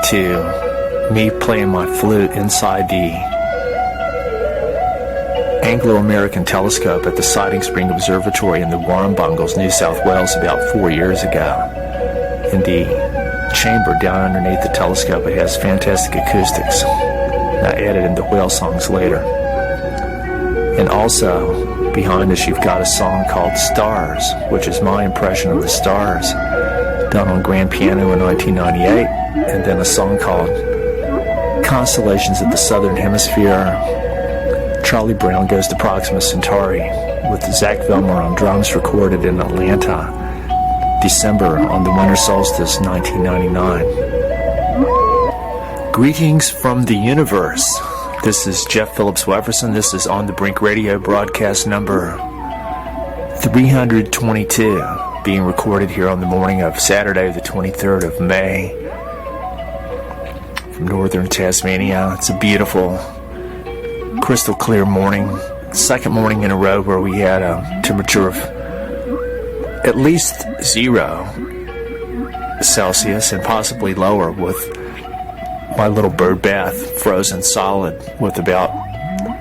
to me playing my flute inside the Anglo-American telescope at the Siding Spring Observatory in the Warrumbungles, New South Wales, about 4 years ago. In the chamber down underneath the telescope, it has fantastic acoustics. I added in the whale songs later. And also, behind us, you've got a song called Stars, which is my impression of the stars, done on grand piano in 1998, and then a song called Constellations of the Southern Hemisphere, Charlie Brown Goes to Proxima Centauri, with Zach Vilmer on drums, recorded in Atlanta, December on the winter solstice, 1999. Greetings from the universe. This is Jeff Phillips Wefferson. This is On the Brink Radio broadcast number 322, being recorded here on the morning of Saturday, the 23rd of May, from northern Tasmania. It's a beautiful, crystal clear morning. Second morning in a row where we had a temperature of at least 0 Celsius and possibly lower, with my little bird bath frozen solid with about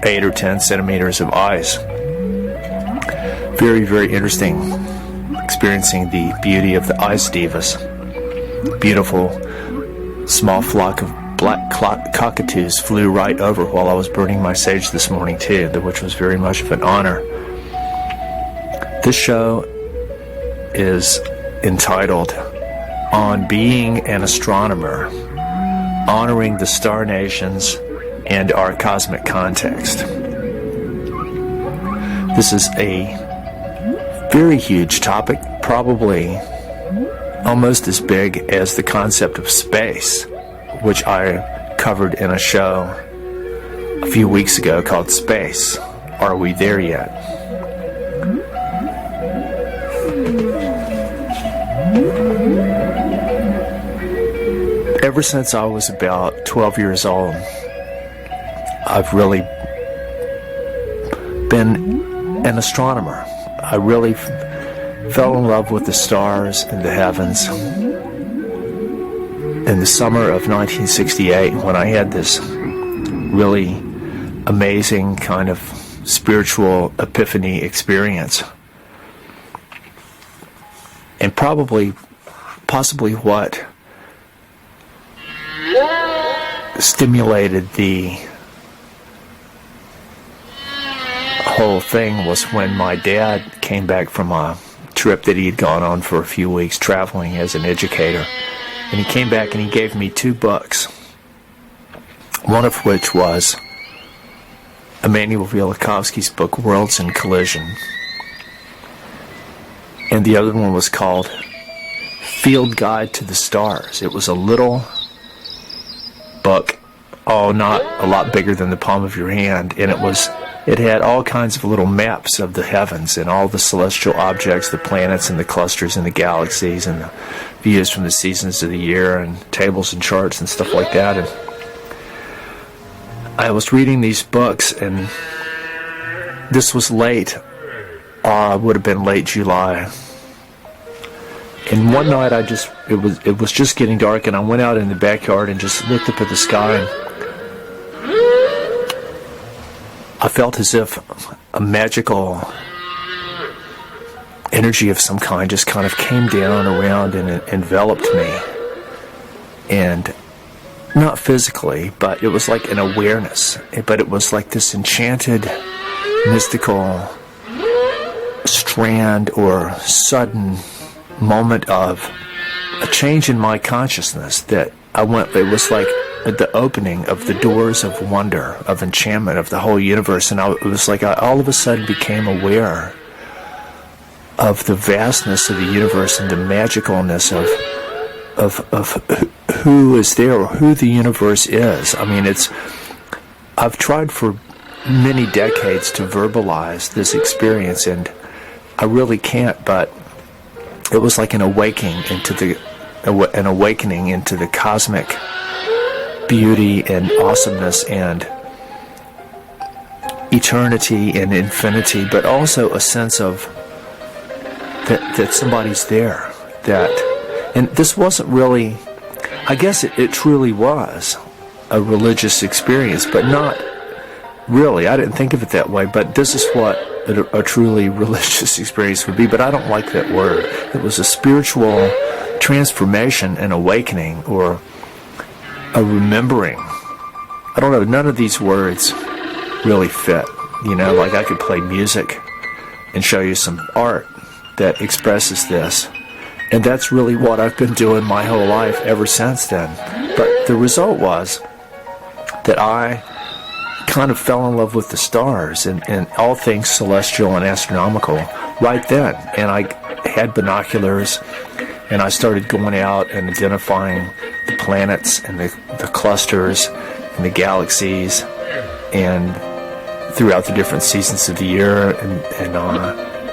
8 or 10 centimeters of ice. Very, very interesting experiencing the beauty of the ice divas. Beautiful small flock of black cockatoos flew right over while I was burning my sage this morning too, which was very much of an honor. This show is entitled On Being an Astronomer, Honoring the Star Nations and Our Cosmic Context. This is a very huge topic, probably almost as big as the concept of space, which I covered in a show a few weeks ago called Space. Are we there yet? Ever since I was about 12 years old, I've really been an astronomer. I really fell in love with the stars and the heavens in the summer of 1968, when I had this really amazing kind of spiritual epiphany experience. And possibly what stimulated the whole thing was when my dad came back from a trip that he had gone on for a few weeks traveling as an educator. And he came back and he gave me 2 books, one of which was Emanuel Velikovsky's book, Worlds in Collision. And the other one was called Field Guide to the Stars. It was a little book, not a lot bigger than the palm of your hand, and it had all kinds of little maps of the heavens and all the celestial objects, the planets and the clusters and the galaxies, and the views from the seasons of the year, and tables and charts and stuff like that. And I was reading these books, and this was late. Would have been late July. And one night it was just getting dark, and I went out in the backyard and just looked up at the sky, and I felt as if a magical energy of some kind just kind of came down around and it enveloped me. And not physically, but it was like an awareness. But it was like this enchanted, mystical strand or sudden moment of a change in my consciousness that it was like the opening of the doors of wonder, of enchantment of the whole universe. And it was like I all of a sudden became aware of the vastness of the universe and the magicalness of who is there, or who the universe is. I mean, I've tried for many decades to verbalize this experience, and I really can't, but it was like an awakening into the cosmic beauty and awesomeness and eternity and infinity, but also a sense of that somebody's there. And this wasn't really, I guess it truly was a religious experience, but not really. I didn't think of it that way, but this is what a truly religious experience would be, but I don't like that word. It was a spiritual transformation, an awakening, or a remembering. I don't know, none of these words really fit. Like I could play music and show you some art that expresses this. And that's really what I've been doing my whole life ever since then. But the result was that I kind of fell in love with the stars and all things celestial and astronomical right then. And I had binoculars, and I started going out and identifying the planets and the clusters and the galaxies, and throughout the different seasons of the year.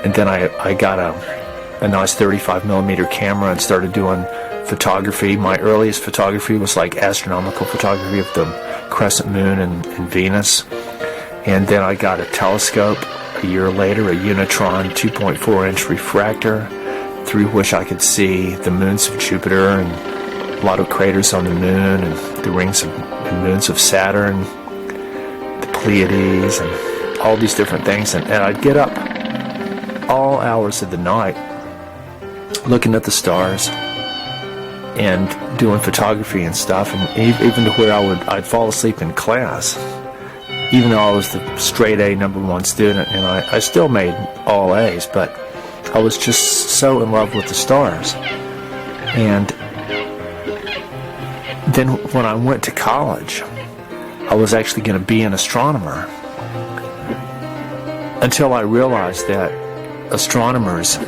And then I got a nice 35 millimeter camera and started doing photography. My earliest photography was like astronomical photography of the crescent moon and Venus. And then I got a telescope a year later, a Unitron 2.4 inch refractor, through which I could see the moons of Jupiter and a lot of craters on the moon and the rings and moons of Saturn, the Pleiades, and all these different things. And I'd get up all hours of the night looking at the stars and doing photography and stuff, and even to where I'd fall asleep in class, even though I was the straight A #1 student, and I still made all A's, but I was just so in love with the stars. And then when I went to college, I was actually going to be an astronomer, until I realized that astronomers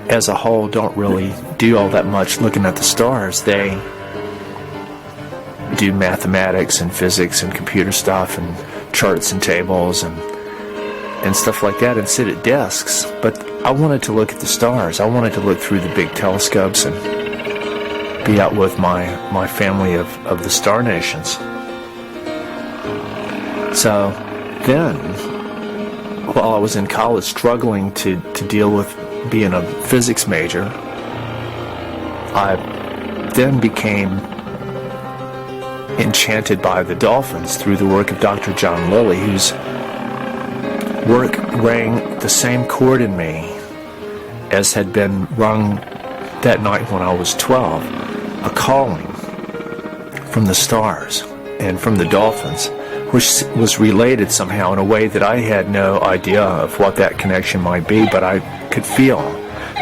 as a whole don't really do all that much looking at the stars. They do mathematics and physics and computer stuff and charts and tables and stuff like that, and sit at desks. But I wanted to look at the stars. I wanted to look through the big telescopes and be out with my family of the star nations. So then, while I was in college struggling to deal with being a physics major, I then became enchanted by the dolphins through the work of Dr. John Lilly, whose work rang the same chord in me as had been rung that night when I was 12, a calling from the stars and from the dolphins, which was related somehow in a way that I had no idea of what that connection might be, but I could feel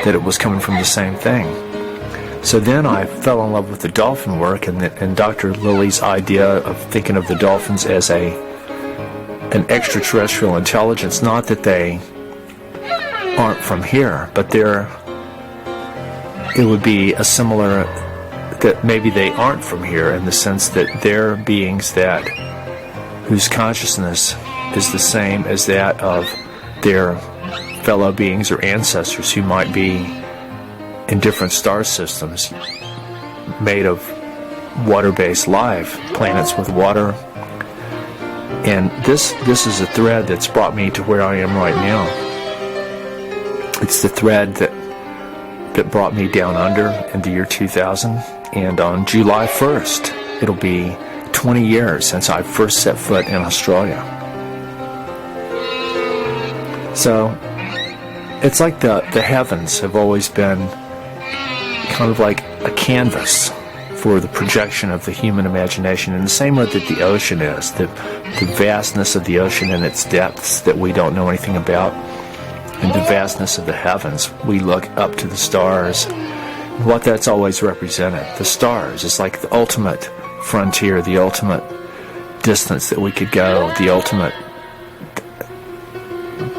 that it was coming from the same thing. So then I fell in love with the dolphin work and Dr. Lilly's idea of thinking of the dolphins as an extraterrestrial intelligence. Not that they aren't from here, but it would be a similar, that maybe they aren't from here in the sense that they're beings whose consciousness is the same as that of their fellow beings or ancestors who might be in different star systems made of water-based life, planets with water. And this is a thread that's brought me to where I am right now. It's the thread that brought me down under in the year 2000, and on July 1st it'll be 20 years since I first set foot in Australia. So it's like the heavens have always been kind of like a canvas for the projection of the human imagination, in the same way that the ocean is, the vastness of the ocean and its depths that we don't know anything about, and the vastness of the heavens. We look up to the stars. What that's always represented, the stars, is like the ultimate frontier, the ultimate distance that we could go, the ultimate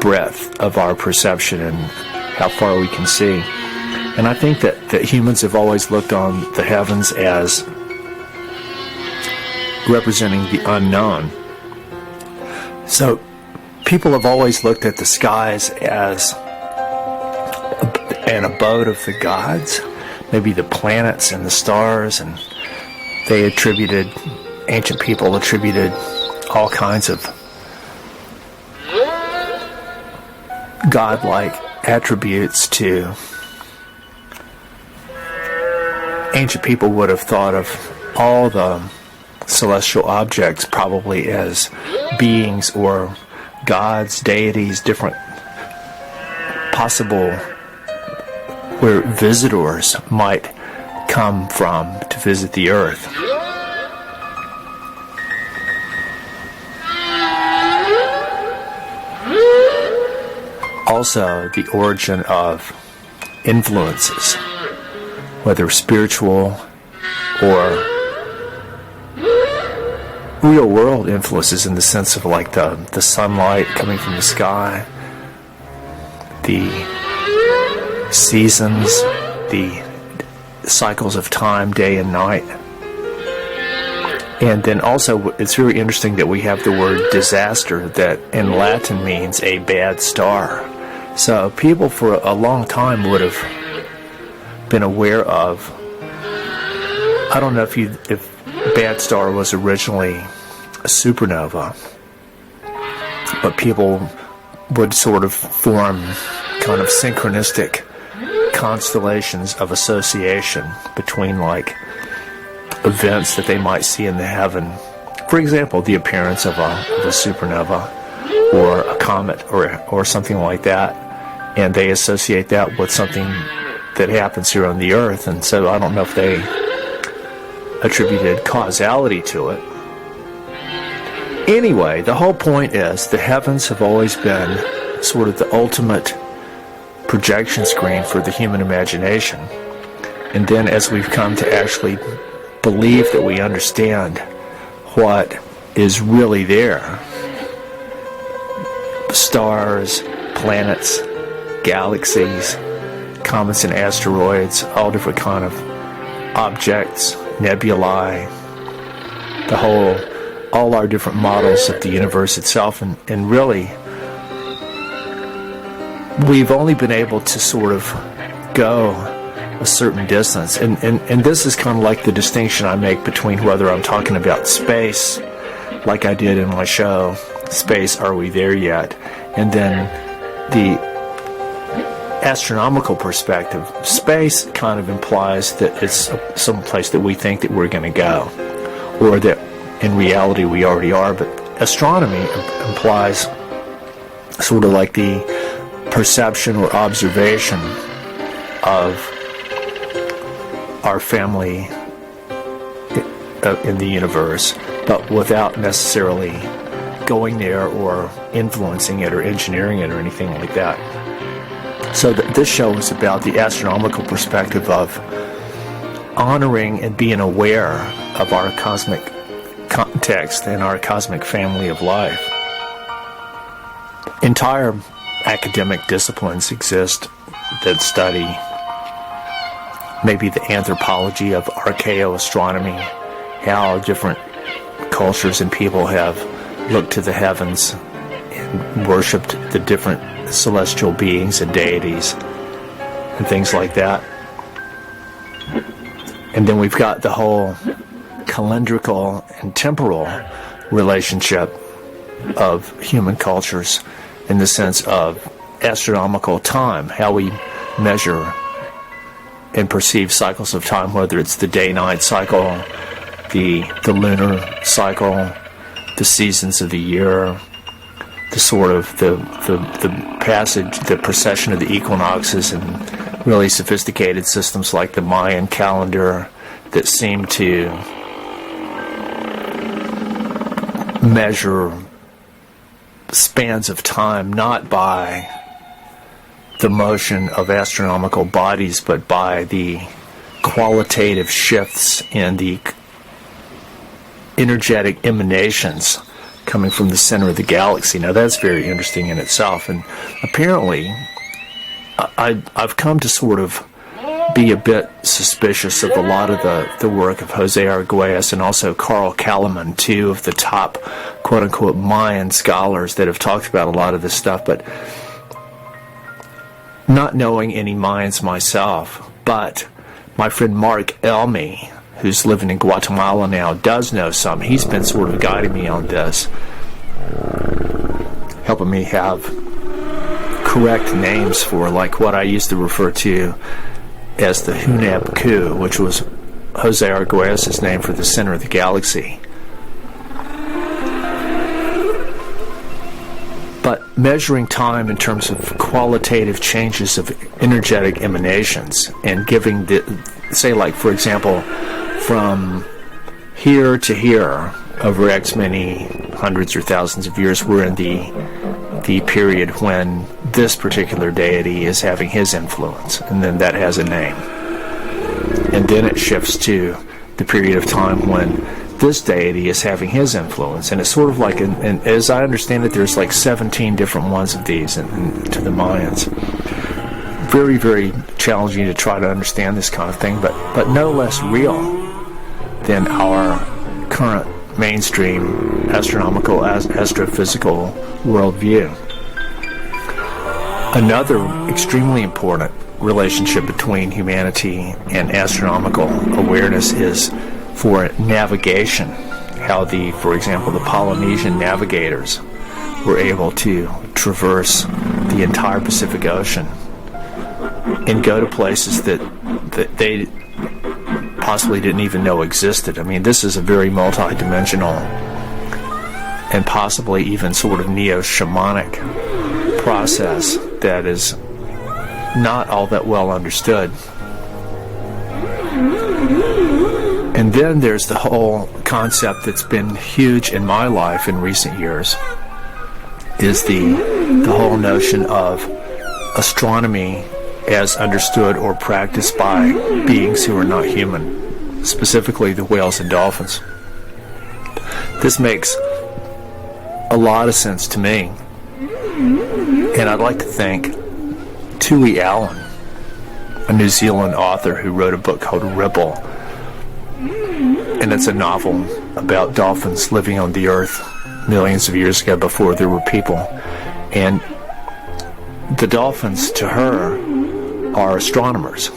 breadth of our perception and how far we can see. And I think that humans have always looked on the heavens as representing the unknown. So people have always looked at the skies as an abode of the gods, maybe the planets and the stars, and ancient people attributed all kinds of godlike attributes to ancient people would have thought of all the celestial objects probably as beings or gods, deities, different possible where visitors might come from to visit the earth. Also, the origin of influences, whether spiritual or real world influences, in the sense of like the sunlight coming from the sky, the seasons, the cycles of time, day and night. And then also, it's very interesting that we have the word disaster, that in Latin means a bad star. So people for a long time would have been aware of, I don't know if bad star was originally a supernova, but people would sort of form kind of synchronistic constellations of association between like events that they might see in the heaven. For example, the appearance of a supernova or a comet or something like that. And they associate that with something that happens here on the earth. And so I don't know if they attributed causality to it. Anyway, the whole point is the heavens have always been sort of the ultimate projection screen for the human imagination. And then as we've come to actually believe that we understand what is really there, stars, planets, galaxies, comets and asteroids, all different kind of objects, nebulae, all our different models of the universe itself, and really we've only been able to sort of go a certain distance, and this is kind of like the distinction I make between whether I'm talking about space, like I did in my show, Space, Are We There Yet? And then the astronomical perspective. Space kind of implies that it's some place that we think that we're going to go, or that in reality we already are, but astronomy implies sort of like the perception or observation of our family in the universe, but without necessarily going there or influencing it or engineering it or anything like that. So this show is about the astronomical perspective of honoring and being aware of our cosmic context and our cosmic family of life. Entire academic disciplines exist that study maybe the anthropology of archaeoastronomy, how different cultures and people have looked to the heavens and worshipped the different celestial beings and deities and things like that. And then we've got the whole calendrical and temporal relationship of human cultures in the sense of astronomical time, how we measure and perceive cycles of time, whether it's the day-night cycle, the lunar cycle, the seasons of the year, the sort of the passage, the precession of the equinoxes, and really sophisticated systems like the Mayan calendar that seem to measure spans of time not by the motion of astronomical bodies, but by the qualitative shifts in the energetic emanations coming from the center of the galaxy. Now that's very interesting in itself, and apparently I've come to sort of be a bit suspicious of a lot of the work of Jose Arguelles and also Carl Kalaman, two of the top quote-unquote Mayan scholars that have talked about a lot of this stuff, but not knowing any Mayans myself. But my friend Mark Elmy, who's living in Guatemala now, does know some. He's been sort of guiding me on this, helping me have correct names for like what I used to refer to as the Hunab Ku, which was Jose Arguelles is named for the center of the galaxy. But measuring time in terms of qualitative changes of energetic emanations and giving say, like, for example, from here to here over X many hundreds or thousands of years, we're in the period when this particular deity is having his influence, and then that has a name. And then it shifts to the period of time when this deity is having his influence, and it's sort of like, and as I understand it, there's like 17 different ones of these to the Mayans. Very, very challenging to try to understand this kind of thing, but no less real than our current mainstream astronomical, astrophysical worldview. Another extremely important relationship between humanity and astronomical awareness is for navigation. How for example, the Polynesian navigators were able to traverse the entire Pacific Ocean and go to places that they possibly didn't even know existed. I mean, this is a very multi-dimensional and possibly even sort of neo-shamanic process that is not all that well understood. And then there's the whole concept that's been huge in my life in recent years, is the whole notion of astronomy as understood or practiced by beings who are not human, specifically the whales and dolphins. This makes a lot of sense to me, and I'd like to thank Tui Allen, a New Zealand author who wrote a book called Ripple, and it's a novel about dolphins living on the earth millions of years ago before there were people. And the dolphins, to her, are astronomers.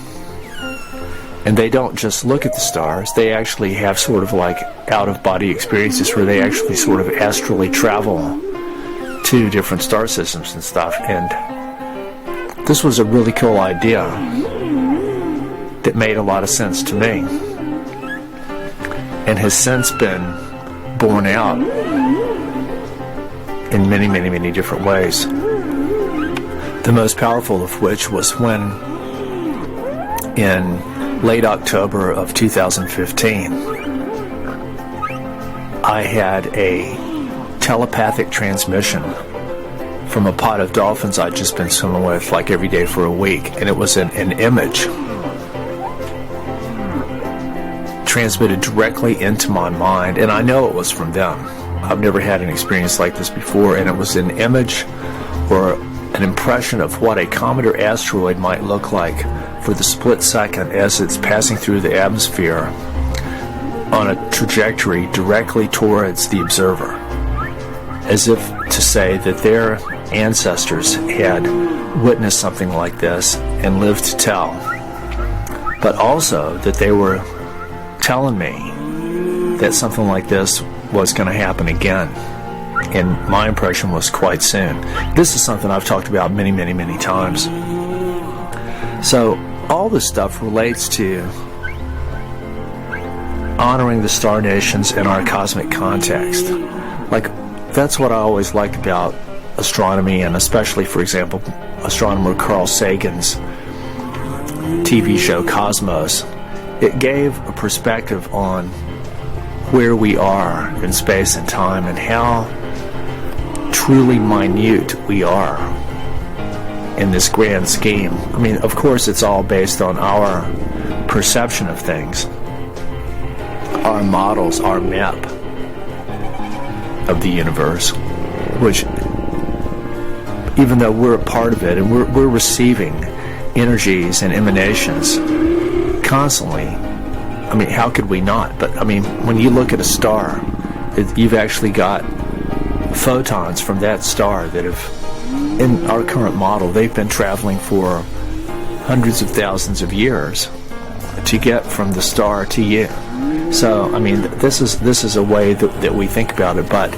And they don't just look at the stars, they actually have sort of like out-of-body experiences where they actually sort of astrally travel to different star systems and stuff. And this was a really cool idea that made a lot of sense to me, and has since been borne out in many, many, many different ways. The most powerful of which was when, in late October of 2015, I had a telepathic transmission from a pod of dolphins I'd just been swimming with like every day for a week, and it was an image transmitted directly into my mind, and I know it was from them. I've never had an experience like this before, and it was an image or an impression of what a comet or asteroid might look like for the split second as it's passing through the atmosphere on a trajectory directly towards the observer, as if to say that their ancestors had witnessed something like this and lived to tell, but also that they were telling me that something like this was going to happen again, and my impression was quite soon. This is something I've talked about many, many, many times. So all this stuff relates to honoring the star nations in our cosmic context. Like, that's what I always liked about astronomy, and especially, for example, astronomer Carl Sagan's TV show Cosmos. It gave a perspective on where we are in space and time and how truly minute we are in this grand scheme. I mean, of course, it's all based on our perception of things, our models, our map of the universe, which, even though we're a part of it and we're receiving energies and emanations constantly, I mean, how could we not? But I mean, when you look at a star, you've actually got photons from that star that have, in our current model, they've been traveling for hundreds of thousands of years to get from the star to you. So I mean, this is a way that we think about it. But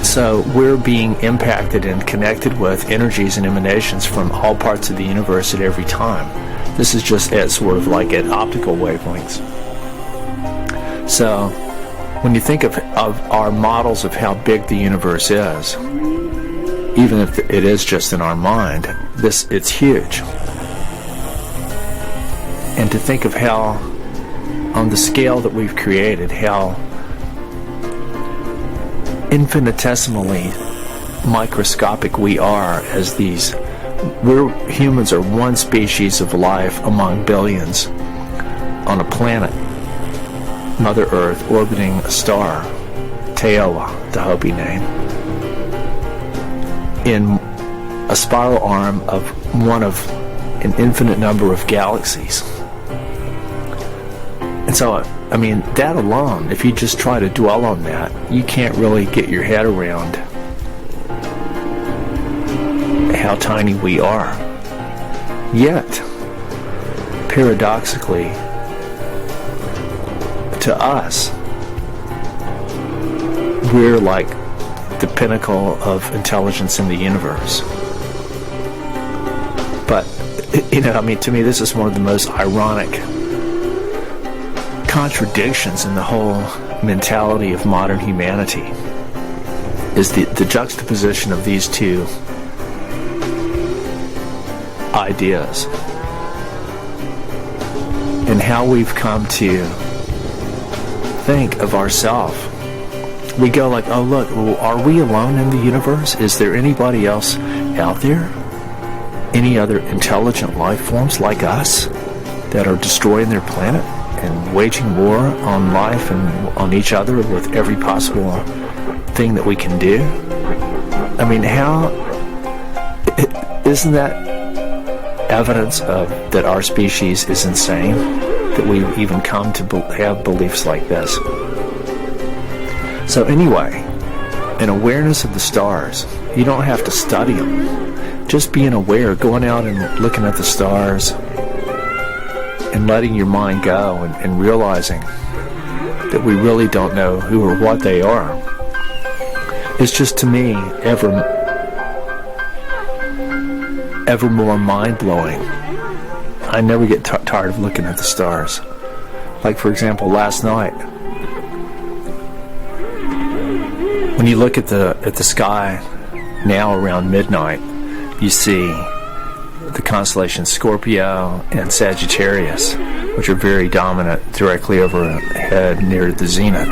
so we're being impacted and connected with energies and emanations from all parts of the universe at every time. This is just at sort of like at optical wavelengths. So when you think of our models of how big the universe is, even if it is just in our mind, it's huge. And to think of how, on the scale that we've created, how infinitesimally microscopic we are as humans are one species of life among billions on a planet, Mother Earth, orbiting a star, Teoa, the Hopi name, in a spiral arm of one of an infinite number of galaxies. And so, I mean, that alone, if you just try to dwell on that, you can't really get your head around how tiny we are. Yet, paradoxically, to us, we're like the pinnacle of intelligence in the universe. But, I mean, to me, this is one of the most ironic contradictions in the whole mentality of modern humanity, is the juxtaposition of these two ideas, and how we've come to think of ourselves. We go like, oh look, are we alone in the universe? Is there anybody else out there? Any other intelligent life forms like us that are destroying their planet and waging war on life and on each other with every possible thing that we can do? I mean, isn't that evidence of that our species is insane, that we even come to have beliefs like this? So anyway, an awareness of the stars, you don't have to study them. Just being aware, going out and looking at the stars and letting your mind go, and realizing that we really don't know who or what they are, is just, to me, ever more mind-blowing. I never get tired of looking at the stars. Like, for example, last night, when you look at the sky now around midnight, you see the constellations Scorpio and Sagittarius, which are very dominant directly overhead near the zenith.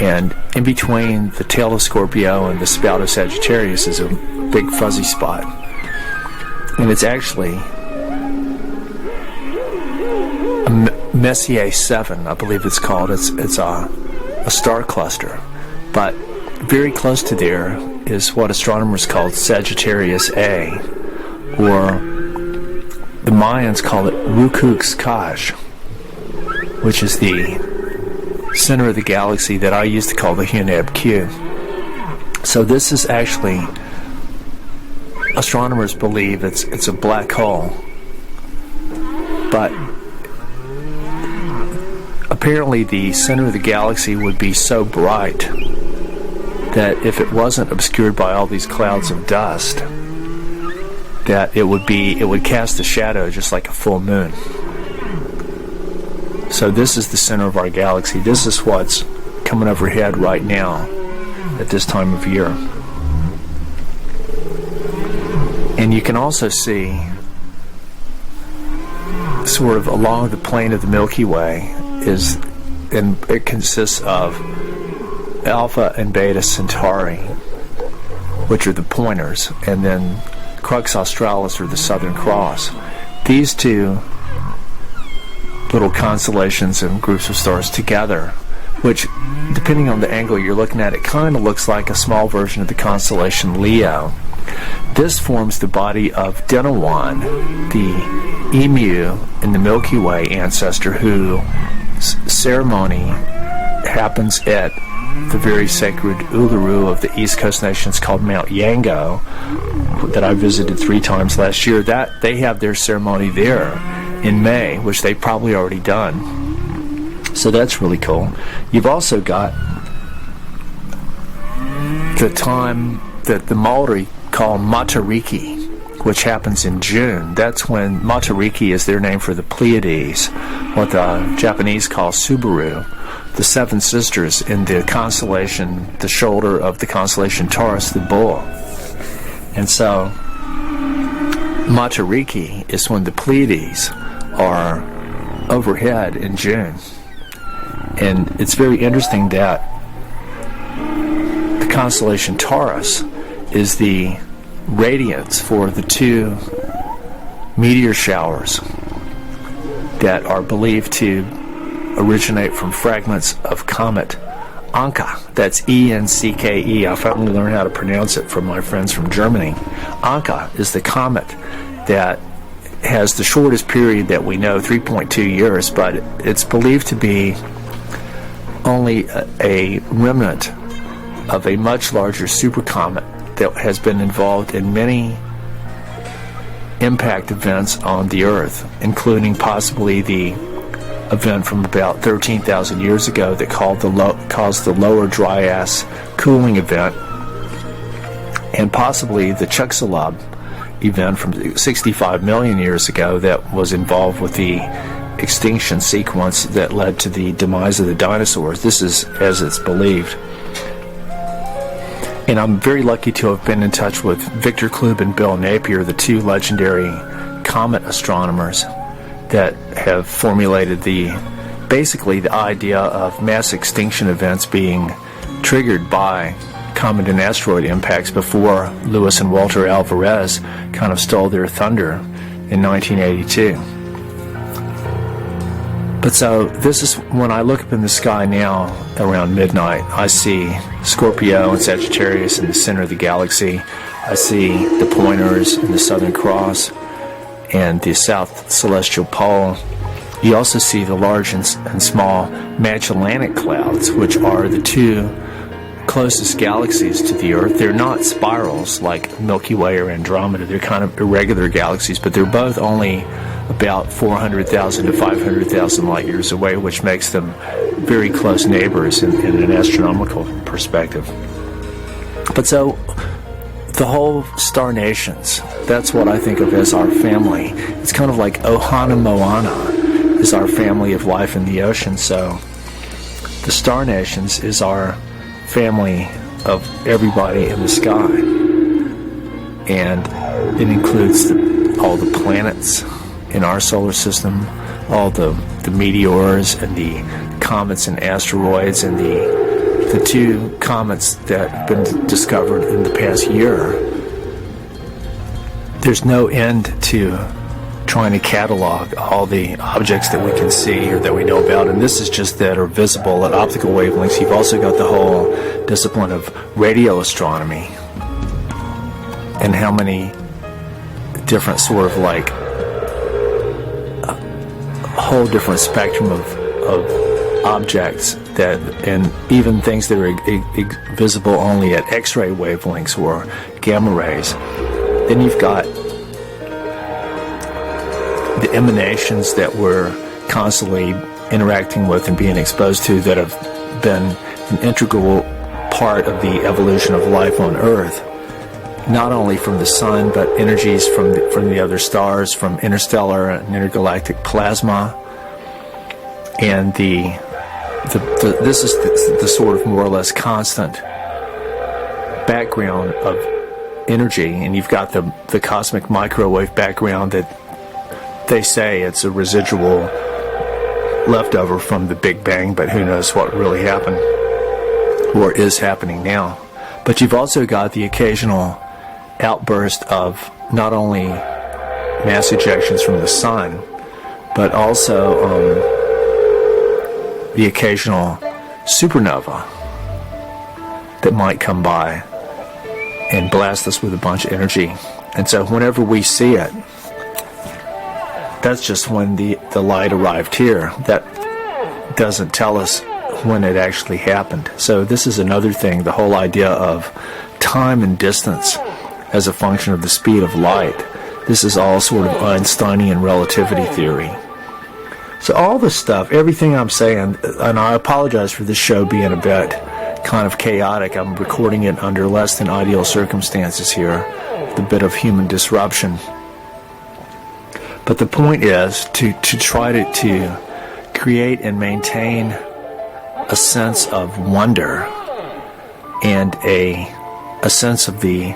And in between the tail of Scorpio and the spout of Sagittarius is a big fuzzy spot. And it's actually a Messier 7, I believe it's called. It's a star cluster. But very close to there is what astronomers call Sagittarius A, or the Mayans call it Rukux-Kaj, which is the center of the galaxy that I used to call the Huneb Q. So this is actually, astronomers believe it's a black hole, but apparently the center of the galaxy would be so bright that if it wasn't obscured by all these clouds of dust, that it would cast a shadow just like a full moon. So this is the center of our galaxy. This is what's coming overhead right now at this time of year. And you can also see, sort of along the plane of the Milky Way, and it consists of Alpha and Beta Centauri, which are the pointers, and then Crux Australis, or the Southern Cross. These two little constellations and groups of stars together, which, depending on the angle you're looking at, it kind of looks like a small version of the constellation Leo. This forms the body of Dinawan, the emu in the Milky Way ancestor, whose ceremony happens at the very sacred Uluru of the East Coast nations called Mount Yango, that I visited 3 times last year. That they have their ceremony there in May, which they've probably already done. So that's really cool. You've also got the time that the Maori call Matariki, which happens in June. That's when Matariki is their name for the Pleiades, what the Japanese call Subaru, the seven sisters in the constellation, the shoulder of the constellation Taurus, the bull. And so Matariki is when the Pleiades are overhead in June. And it's very interesting that the constellation Taurus is the radiance for the two meteor showers that are believed to originate from fragments of comet Anka. That's E-N-C-K-E. I finally learned how to pronounce it from my friends from Germany. Anka is the comet that has the shortest period that we know, 3.2 years, but it's believed to be only a remnant of a much larger supercomet that has been involved in many impact events on the Earth, including possibly the event from about 13,000 years ago that caused the Lower Dryas cooling event, and possibly the Chicxulub event from 65 million years ago that was involved with the extinction sequence that led to the demise of the dinosaurs. This is as it's believed. And I'm very lucky to have been in touch with Victor Klube and Bill Napier, the two legendary comet astronomers that have formulated basically the idea of mass extinction events being triggered by comet and asteroid impacts before Lewis and Walter Alvarez kind of stole their thunder in 1982. But so this is when I look up in the sky now around midnight, I see Scorpio and Sagittarius in the center of the galaxy. I see the pointers and the Southern Cross and the South Celestial Pole. You also see the large and small Magellanic Clouds, which are the two closest galaxies to the Earth. They're not spirals like Milky Way or Andromeda. They're kind of irregular galaxies, but they're both only about 400,000 to 500,000 light years away, which makes them very close neighbors in an astronomical perspective. But so the whole star nations, that's what I think of as our family. It's kind of like Ohana Moana is our family of life in the ocean. So the star nations is our family of everybody in the sky. And it includes all the planets in our solar system, all the meteors and the comets and asteroids, and the two comets that have been discovered in the past year. There's no end to trying to catalog all the objects that we can see or that we know about, and this is just that are visible at optical wavelengths. You've also got the whole discipline of radio astronomy and how many different sort of like whole different spectrum of objects that, and even things that are visible only at X-ray wavelengths or gamma rays. Then you've got the emanations that we're constantly interacting with and being exposed to that have been an integral part of the evolution of life on Earth, not only from the sun, but energies from the other stars, from interstellar and intergalactic plasma. And this is the sort of more or less constant background of energy. And you've got the cosmic microwave background that they say it's a residual leftover from the Big Bang, but who knows what really happened or is happening now. But you've also got the occasional outburst of not only mass ejections from the sun, but also the occasional supernova that might come by and blast us with a bunch of energy. And so whenever we see it, that's just when the light arrived here. That doesn't tell us when it actually happened. So this is another thing, the whole idea of time and distance as a function of the speed of light. This is all sort of Einsteinian relativity theory. So all this stuff, everything I'm saying, and I apologize for this show being a bit kind of chaotic. I'm recording it under less than ideal circumstances here, with a bit of human disruption. But the point is to try to create and maintain a sense of wonder and a sense of the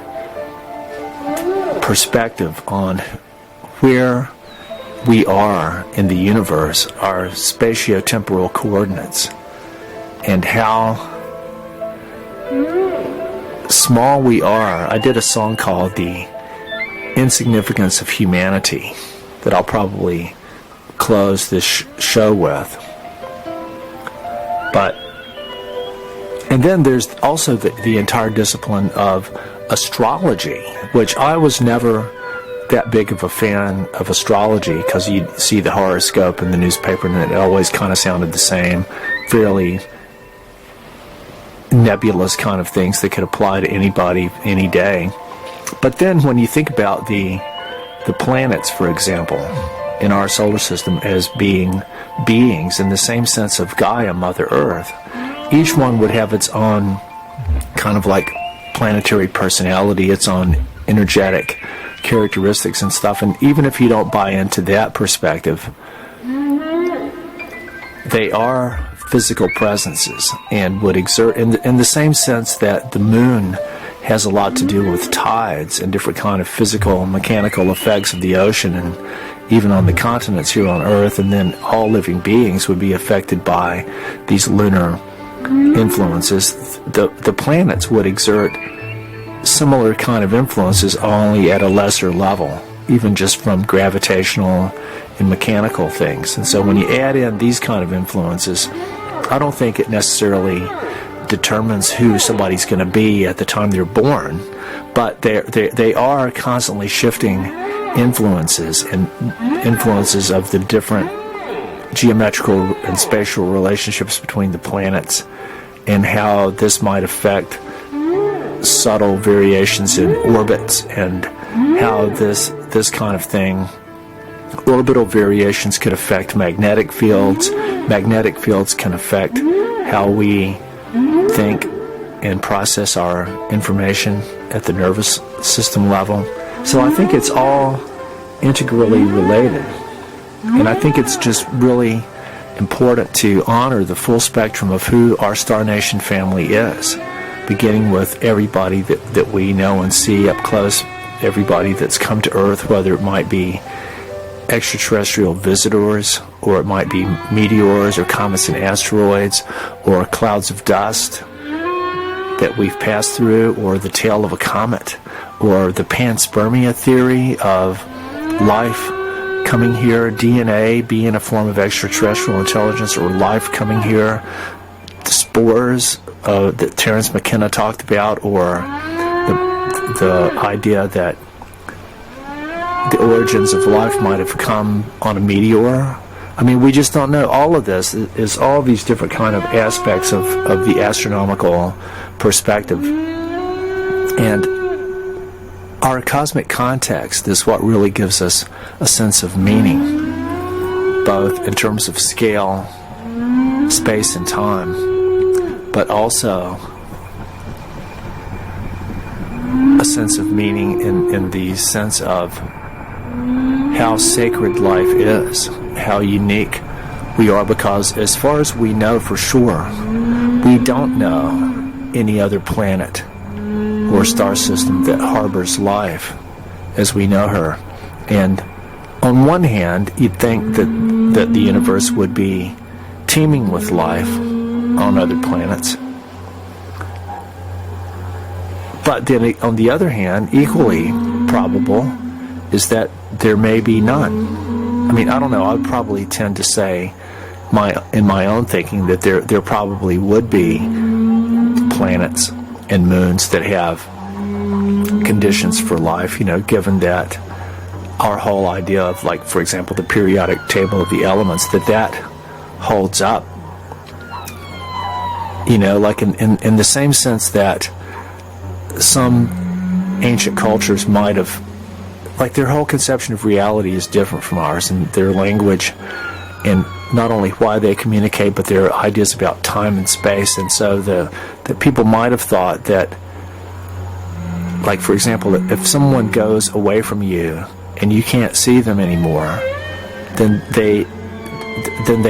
perspective on where we are in the universe, our spatiotemporal coordinates, and how small we are. I did a song called The Insignificance of Humanity that I'll probably close this show with. And then there's also the entire discipline of astrology, which I was never that big of a fan of astrology, because you'd see the horoscope in the newspaper and it always kind of sounded the same, fairly nebulous kind of things that could apply to anybody any day. But then when you think about the planets, for example, in our solar system as being beings in the same sense of Gaia, Mother Earth, each one would have its own kind of like planetary personality, its own energetic characteristics and stuff. And even if you don't buy into that perspective, they are physical presences and would exert, in the same sense that the moon has a lot to do with tides and different kind of physical and mechanical effects of the ocean, and even on the continents here on Earth, and then all living beings would be affected by these lunar influences. The planets would exert similar kind of influences, only at a lesser level, even just from gravitational and mechanical things. And so when you add in these kind of influences, I don't think it necessarily determines who somebody's going to be at the time they're born, but they are constantly shifting influences and influences of the different geometrical and spatial relationships between the planets, and how this might affect subtle variations in orbits, and how this kind of thing, orbital variations, could affect magnetic fields. Magnetic fields can affect how we think and process our information at the nervous system level. So I think it's all integrally related. And I think it's just really important to honor the full spectrum of who our Star Nation family is, beginning with everybody that we know and see up close, everybody that's come to Earth, whether it might be extraterrestrial visitors, or it might be meteors or comets and asteroids, or clouds of dust that we've passed through, or the tail of a comet, or the panspermia theory of life coming here, DNA being a form of extraterrestrial intelligence, or life coming here, the spores that Terence McKenna talked about, or the idea that the origins of life might have come on a meteor. I mean, we just don't know. All of this is all these different kind of aspects of the astronomical perspective. And our cosmic context is what really gives us a sense of meaning, both in terms of scale, space, and time, but also a sense of meaning in the sense of how sacred life is, how unique we are, because as far as we know for sure, we don't know any other planet or star system that harbors life as we know her. And on one hand, you'd think that the universe would be teeming with life on other planets. But then on the other hand, equally probable is that there may be none. I mean, I don't know, I would probably tend to say in my own thinking that there probably would be planets and moons that have conditions for life, given that our whole idea of, like, for example, the periodic table of the elements, that holds up. Like in the same sense that some ancient cultures might have, like, their whole conception of reality is different from ours, and their language, and not only why they communicate, but their ideas about time and space. And so that people might have thought that, like, for example, if someone goes away from you and you can't see them anymore, then they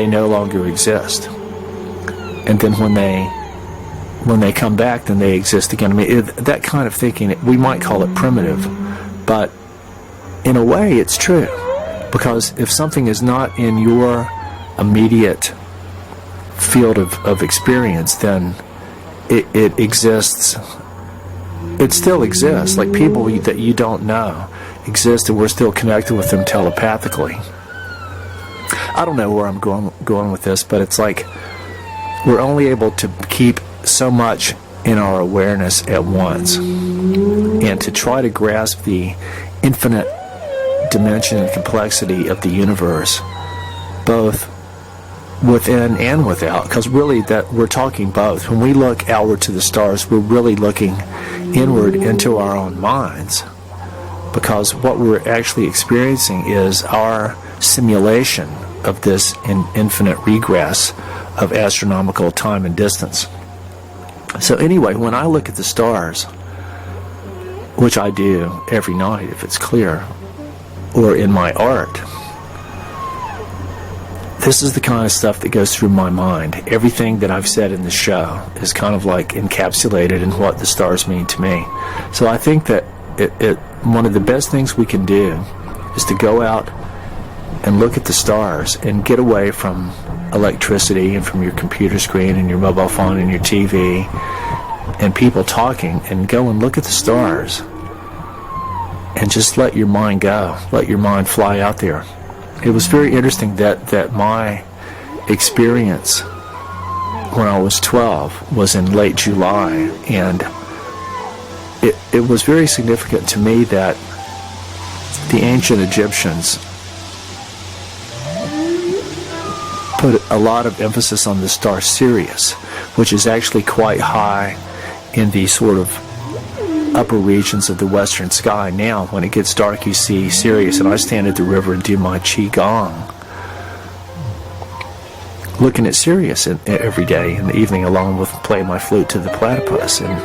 no longer exist. and then when they come back, then they exist again. I mean, that kind of thinking, we might call it primitive, but in a way it's true, because if something is not in your immediate field of experience, then it exists. It still exists. Like people that you don't know exist, and we're still connected with them telepathically. I don't know where I'm going with this, but it's like we're only able to keep so much in our awareness at once, and to try to grasp the infinite dimension and complexity of the universe, both within and without, because really that we're talking both. When we look outward to the stars, we're really looking inward into our own minds, because what we're actually experiencing is our simulation of this infinite regress of astronomical time and distance. So anyway, when I look at the stars, which I do every night if it's clear, or in my art, this is the kind of stuff that goes through my mind. Everything that I've said in the show is kind of like encapsulated in what the stars mean to me. So I think that one of the best things we can do is to go out and look at the stars and get away from electricity and from your computer screen and your mobile phone and your TV and people talking, and go and look at the stars and just let your mind go. Let your mind fly out there. It was very interesting that my experience when I was 12 was in late July, and it was very significant to me that the ancient Egyptians put a lot of emphasis on the star Sirius, which is actually quite high in the sort of upper regions of the western sky. Now, when it gets dark, you see Sirius, and I stand at the river and do my qigong, looking at Sirius every day in the evening, along with playing my flute to the platypus. And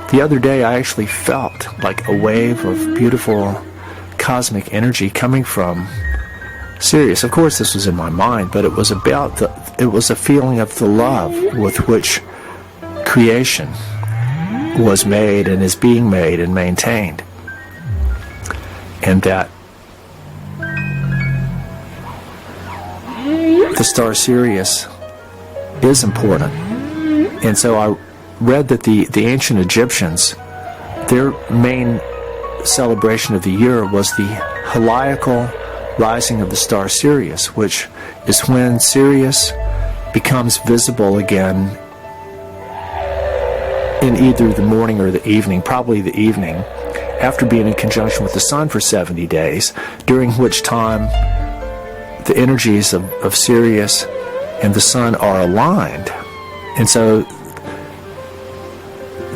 the other day, I actually felt like a wave of beautiful cosmic energy coming from Sirius. Of course, this was in my mind, but it was about it was a feeling of the love with which creation was made and is being made and maintained, and that the star Sirius is important. And so I read that the ancient Egyptians, their main celebration of the year was the heliacal rising of the star Sirius, which is when Sirius becomes visible again in either the morning or the evening, probably the evening, after being in conjunction with the sun for 70 days, during which time the energies of Sirius and the sun are aligned. And so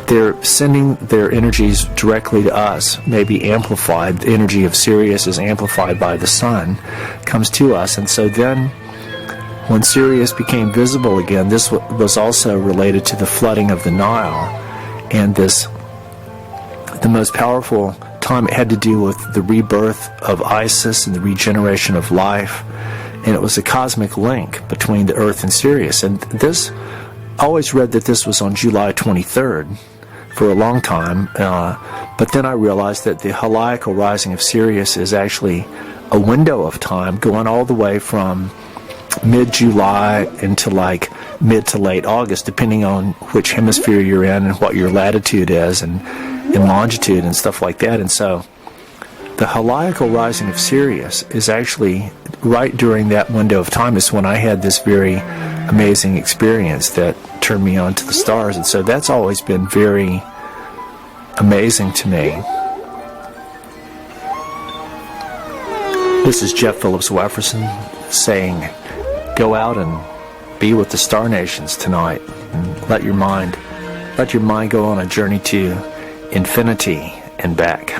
they're sending their energies directly to us, maybe amplified. The energy of Sirius is amplified by the sun, comes to us. And so then when Sirius became visible again, this was also related to the flooding of the Nile, and the most powerful time it had to do with the rebirth of Isis and the regeneration of life, and it was a cosmic link between the Earth and Sirius. And this, I always read that this was on July 23rd for a long time, but then I realized that the heliacal rising of Sirius is actually a window of time going all the way from mid-July into like mid to late August, depending on which hemisphere you're in and what your latitude is and longitude and stuff like that. And so the heliacal rising of Sirius is actually right during that window of time is when I had this very amazing experience that turned me on to the stars. And so that's always been very amazing to me. This is Jeff Phillips Wefferson saying, go out and be with the star nations tonight, and let your mind go on a journey to infinity and back.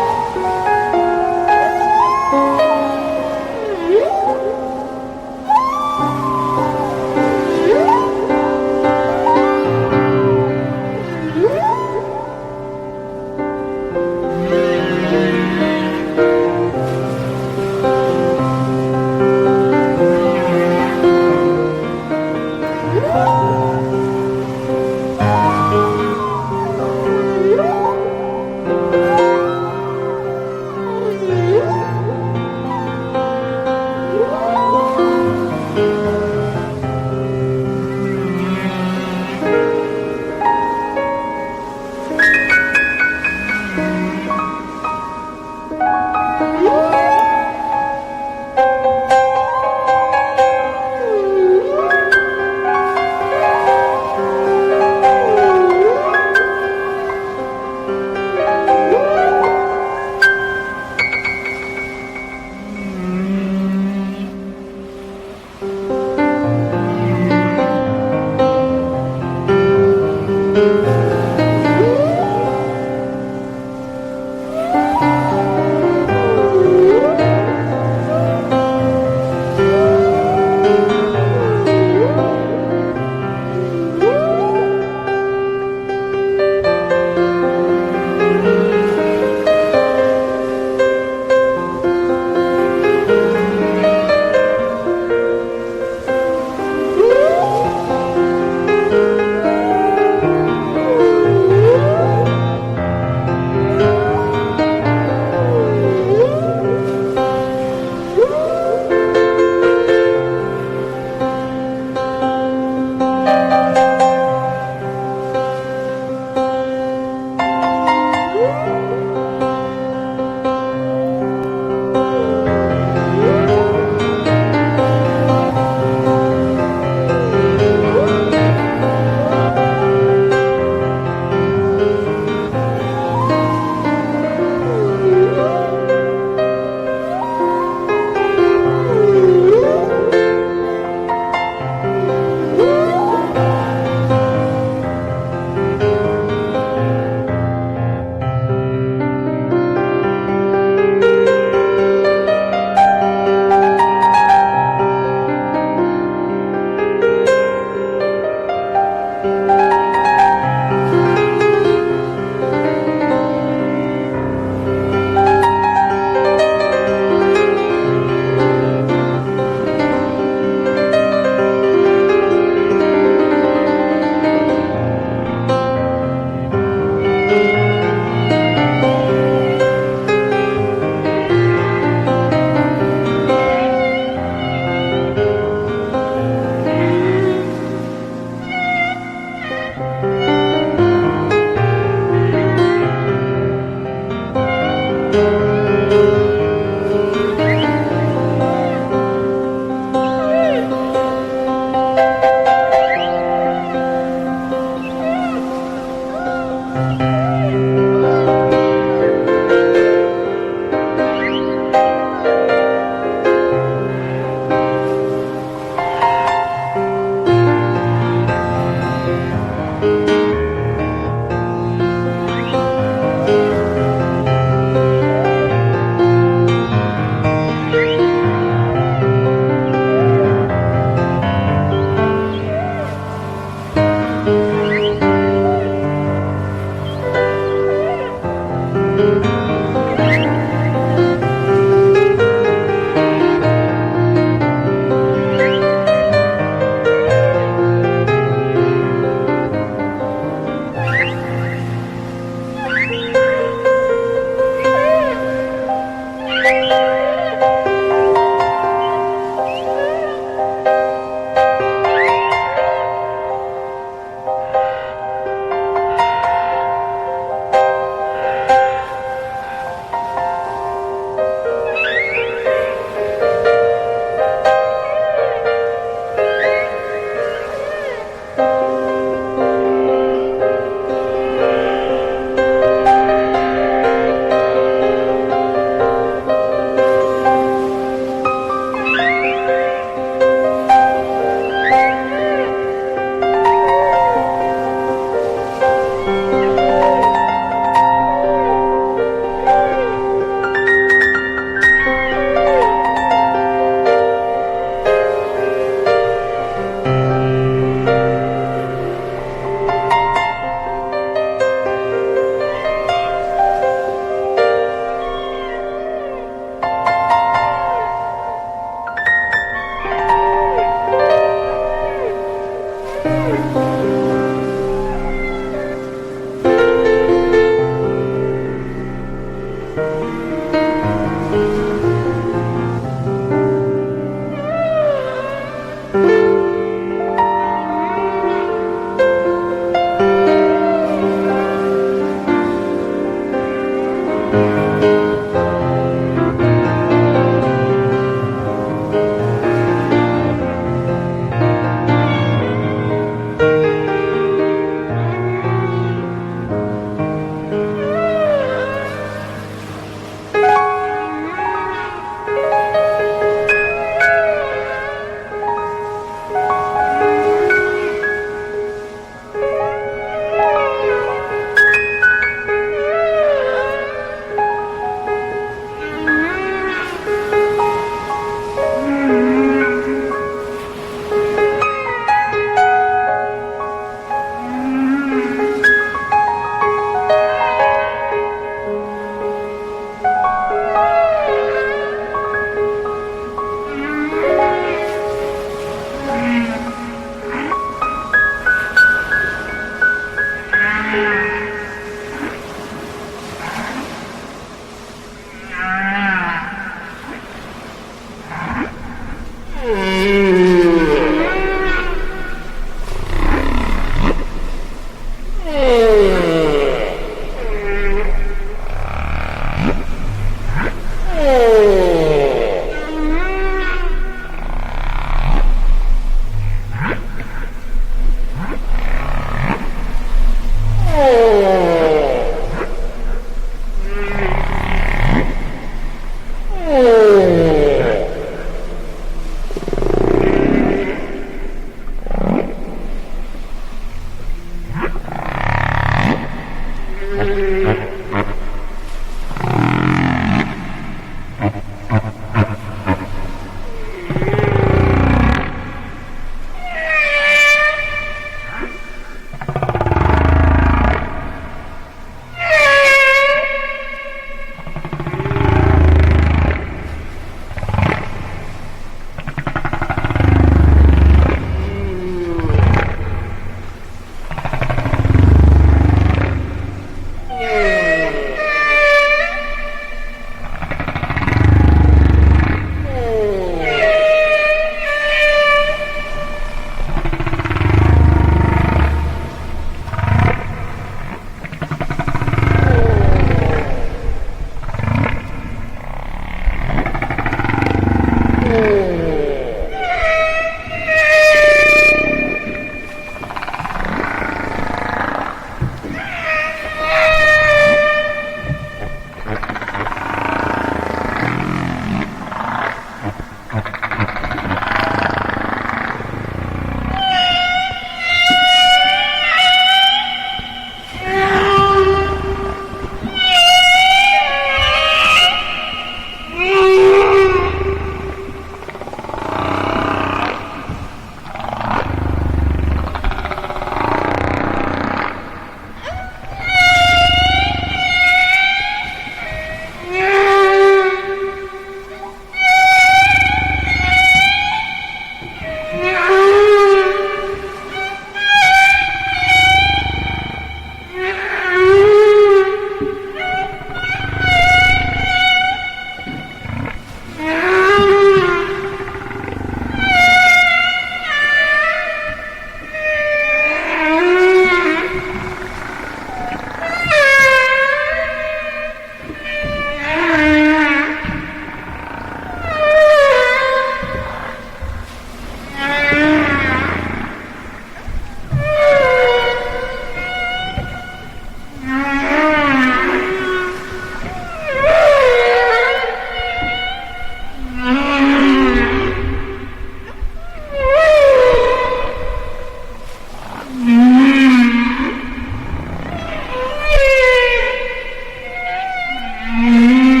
Mm-hmm.